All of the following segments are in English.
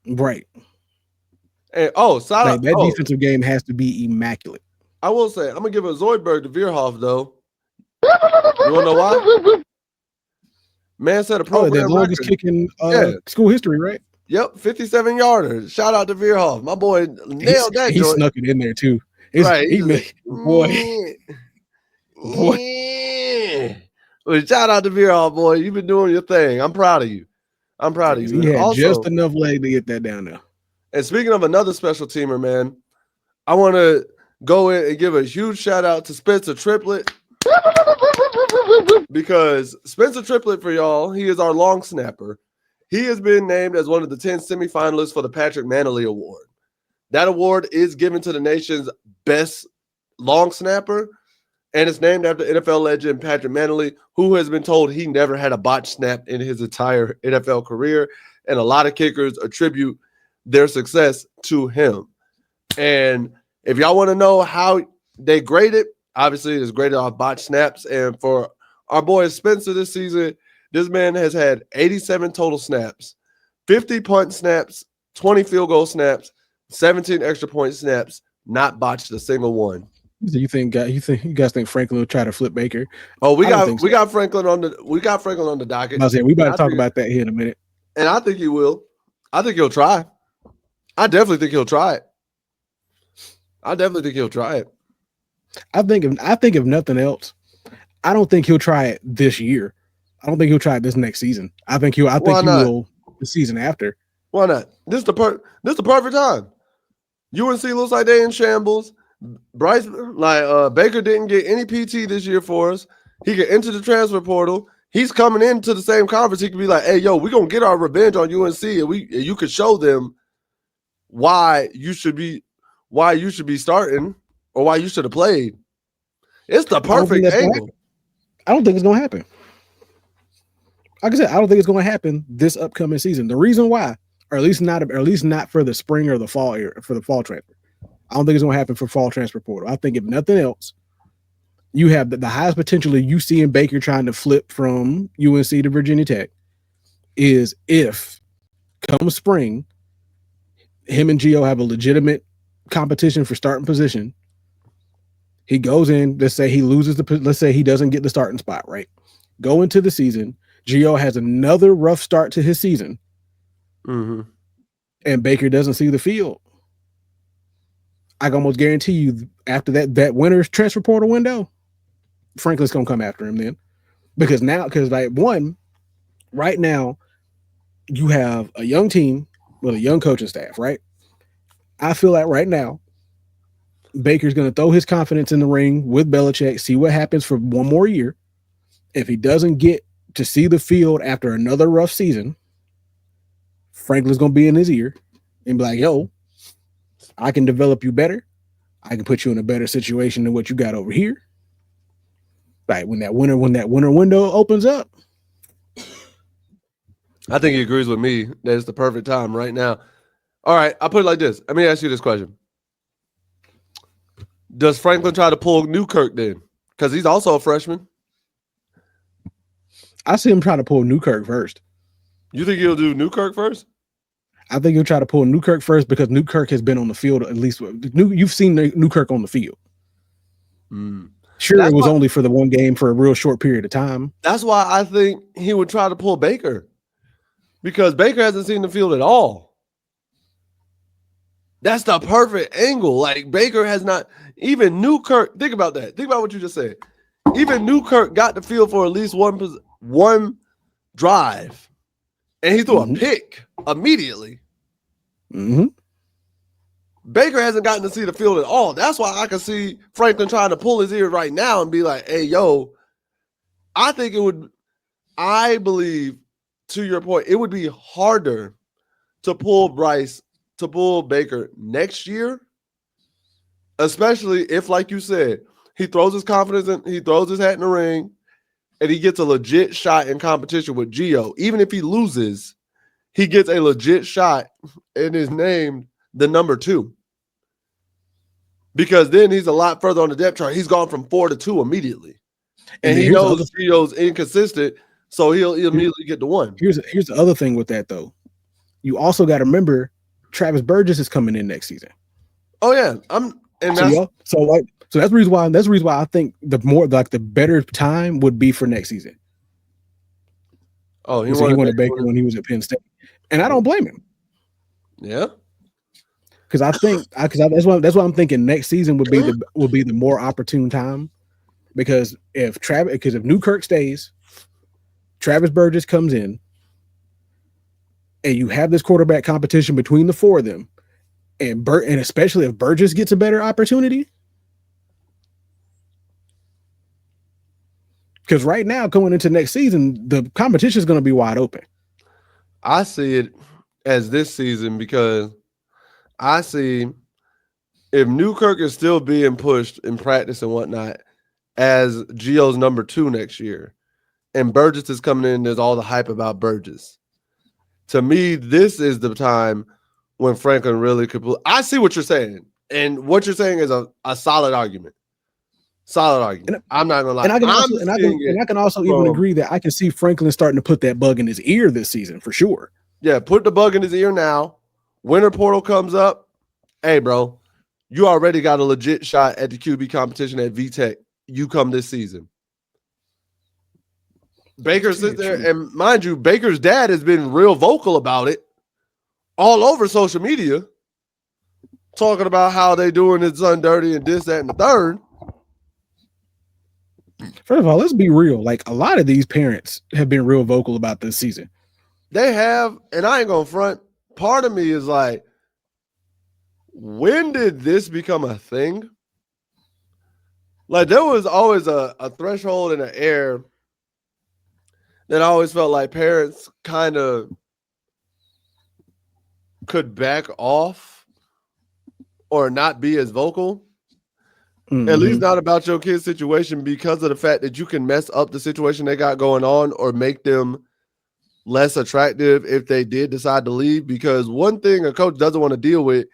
Right. And Like that defensive game has to be immaculate. I will say, I'm gonna give a Zoidberg to Veerhoff though. You wanna know why? Man set a Oh, the program longest record. kick in Yeah. school history, right? Yep, 57 yarders. Shout out to Veerhoff. My boy nailed that He joint. snuck it in there too. Right. He He just made boy, boy. well, shout out to Veerhoff, boy. You've been doing your thing. I'm proud of you. I'm proud of you. He And had just also, enough leg to get that down there. and speaking of another special teamer, man, I want to go in and give a huge shout out to Spencer Triplett because Spencer Triplett, for y'all, he is our long snapper. He has been named as one of the 10 semifinalists for the Patrick Manley Award. That award is given to the nation's best long snapper, and it's named after NFL legend Patrick Manley, who has been told he never had a botch snap in his entire NFL career, and a lot of kickers attribute their success to him. And if y'all want to know how they grade it, obviously it's graded off botch snaps. And for our boy Spencer this season, this man has had 87 total snaps, 50 punt snaps, 20 field goal snaps, 17 extra point snaps, not botched a single one. So you guys think Franklin will try to flip Baker? Oh, we got Franklin on the docket. I was saying we about to talk about that here in a minute. And I think he will. I think he'll try. I definitely think he'll try it. I think if nothing else, I don't think he'll try it this year. I don't think he'll try it this next season. I think he will the season after. Why not? This is the perfect time. UNC looks like they in shambles. Bryce, Baker didn't get any PT this year for us. He could enter the transfer portal. He's coming into the same conference. He could be like, "Hey, yo, we're gonna get our revenge on UNC, and you could show them why you should be starting or why you should have played." It's the perfect angle. I don't think it's gonna happen. Like I said, I don't think it's going to happen this upcoming season. The reason why, or at least not for the spring or the fall for the fall transfer. I don't think it's going to happen for fall transfer portal. I think if nothing else, you have the highest potential you see in Baker trying to flip from UNC to Virginia Tech is if come spring, him and Gio have a legitimate competition for starting position. He goes in, let's say he doesn't get the starting spot, right? Go into the season. Gio has another rough start to his season, and Baker doesn't see the field. I can almost guarantee you after that winter's transfer portal window, Franklin's gonna come after him then, because right now you have a young team with a young coaching staff, right? I feel like right now Baker's gonna throw his confidence in the ring with Belichick, see what happens for one more year. If he doesn't get to see the field after another rough season, Franklin's going to be in his ear and be like, "Yo, I can develop you better. I can put you in a better situation than what you got over here." Right, when that winter window opens up. I think he agrees with me that it's the perfect time right now. All right, I'll put it like this. Let me ask you this question. Does Franklin try to pull Newkirk then? Because he's also a freshman. I see him trying to pull Newkirk first. You think he'll do Newkirk first? I think he'll try to pull Newkirk first because Newkirk has been on the field at least. You've seen Newkirk on the field. Sure, it was only for the one game for a real short period of time. That's why I think he would try to pull Baker, because Baker hasn't seen the field at all. That's the perfect angle. Like, Baker has not, even Newkirk, think about that. Think about what you just said. Even Newkirk got the field for at least one drive, and he threw a pick immediately. Baker hasn't gotten to see the field at all. That's why I can see Franklin trying to pull his ear right now and be like, "Hey, yo, I believe, to your point, it would be harder to pull Baker next year, especially if, like you said, he throws his confidence in, he throws his hat in the ring, and he gets a legit shot in competition with Gio. Even if he loses, he gets a legit shot and is named the number 2. Because then he's a lot further on the depth chart. He's gone from 4 to 2 immediately. And he knows Gio's inconsistent, so he'll immediately get to 1. Here's the other thing with that, though. You also got to remember Travis Burgess is coming in next season. Oh yeah, so that's the reason why I think the better time would be for next season. Oh, he wanted Baker when he was at Penn State, and I don't blame him. Yeah, because that's what I'm thinking. Next season would be the more opportune time, because if Newkirk stays, Travis Burgess comes in, and you have this quarterback competition between the four of them, and especially if Burgess gets a better opportunity. Because right now, going into next season, the competition is going to be wide open. I see it as this season because I see if Newkirk is still being pushed in practice and whatnot as Gio's number 2 next year, and Burgess is coming in, there's all the hype about Burgess. To me, this is the time when Franklin really could. I see what you're saying, and what you're saying is a solid argument. Solid argument. I'm not gonna lie. And I can also even agree that I can see Franklin starting to put that bug in his ear this season for sure. Yeah, put the bug in his ear now. Winter portal comes up. Hey, bro, you already got a legit shot at the QB competition at VTech. You come this season. Baker sits there, and mind you, Baker's dad has been real vocal about it all over social media, talking about how they doing his son dirty and this, that, and the third. First of all, let's be real. Like, a lot of these parents have been real vocal about this season. They have, and I ain't gonna front. Part of me is like, when did this become a thing? Like, there was always a threshold in the air that I always felt like parents kind of could back off or not be as vocal. Mm-hmm. At least not about your kid's situation, because of the fact that you can mess up the situation they got going on or make them less attractive if they did decide to leave. Because one thing a coach doesn't want to deal with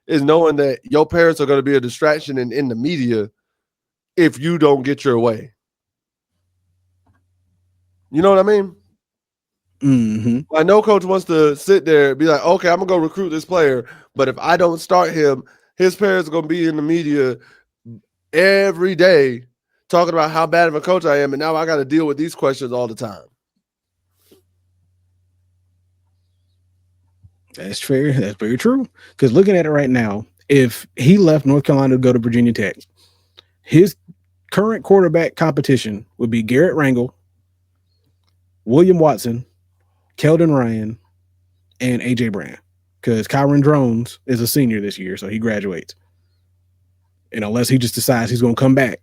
is knowing that your parents are going to be a distraction in the media if you don't get your way. You know what I mean? Mm-hmm. I know coach wants to sit there and be like, okay, I'm going to go recruit this player, but if I don't start him, his parents are going to be in the media every day talking about how bad of a coach I am, and now I got to deal with these questions all the time. That's fair. That's very true. Because looking at it right now, if he left North Carolina to go to Virginia Tech, his current quarterback competition would be Garrett Rangel, William Watson, Keldon Ryan, and AJ Brown. Because Kyron Drones is a senior this year, so he graduates. And unless he just decides he's going to come back.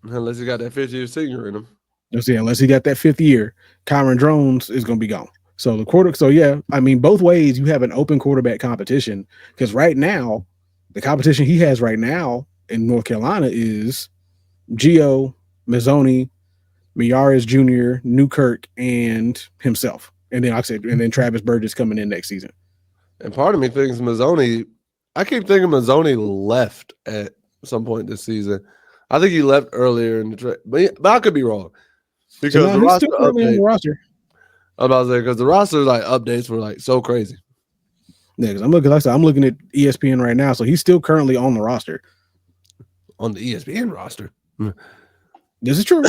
Unless he got that 5th-year senior in him. Unless he got that 5th year, Kyron Drones is going to be gone. So both ways you have an open quarterback competition, because right now, the competition he has right now in North Carolina is Gio, Mazzoni, Miyares Jr., Newkirk, and himself. And then, like I said, and then Travis Burgess coming in next season. And part of me thinks Mazzoni, I keep thinking Mazzoni left at some point this season. I think he left earlier in the trade, but I could be wrong. Because the roster update, on the roster. I was about to say, because the roster updates were so crazy. Yeah, because I'm looking at ESPN right now, so he's still currently on the roster. On the ESPN roster. This is true.